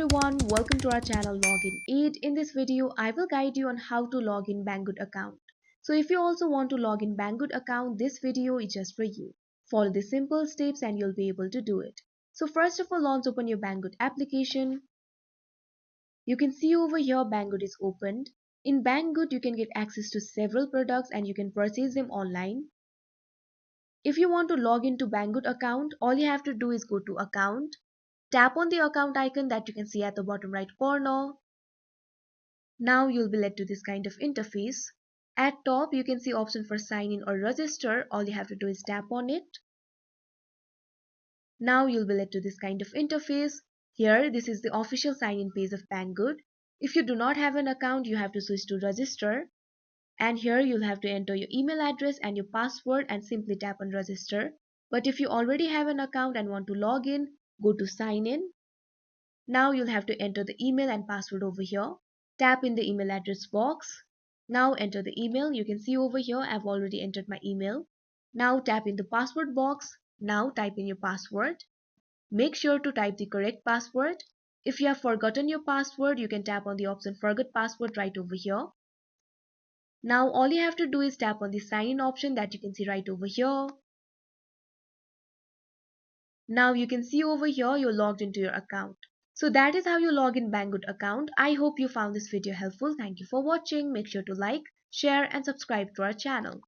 everyone, welcome to our channel Login Aid. In this video, I will guide you on how to log in Banggood account. So if you also want to log in Banggood account, this video is just for you. Follow the simple steps and you'll be able to do it. So first of all, let's open your Banggood application. You can see over here Banggood is opened. In Banggood, you can get access to several products and you can purchase them online. If you want to log into Banggood account, all you have to do is go to account. Tap on the account icon that you can see at the bottom right corner. Now you'll be led to this kind of interface. At top you can see option for sign in or register. All you have to do is tap on it. Now you'll be led to this kind of interface. Here this is the official sign in page of Banggood. If you do not have an account, you have to switch to register. And here you'll have to enter your email address and your password and simply tap on register. But if you already have an account and want to log in, go to sign in. Now you'll have to enter the email and password over here. Tap in the email address box. Now enter the email. You can see over here I've already entered my email. Now tap in the password box. Now type in your password. Make sure to type the correct password. If you have forgotten your password, you can tap on the option forget password right over here. Now all you have to do is tap on the sign in option that you can see right over here. Now you can see over here you're logged into your account. So that is how you log in Banggood account. I hope you found this video helpful. Thank you for watching. Make sure to like, share and subscribe to our channel.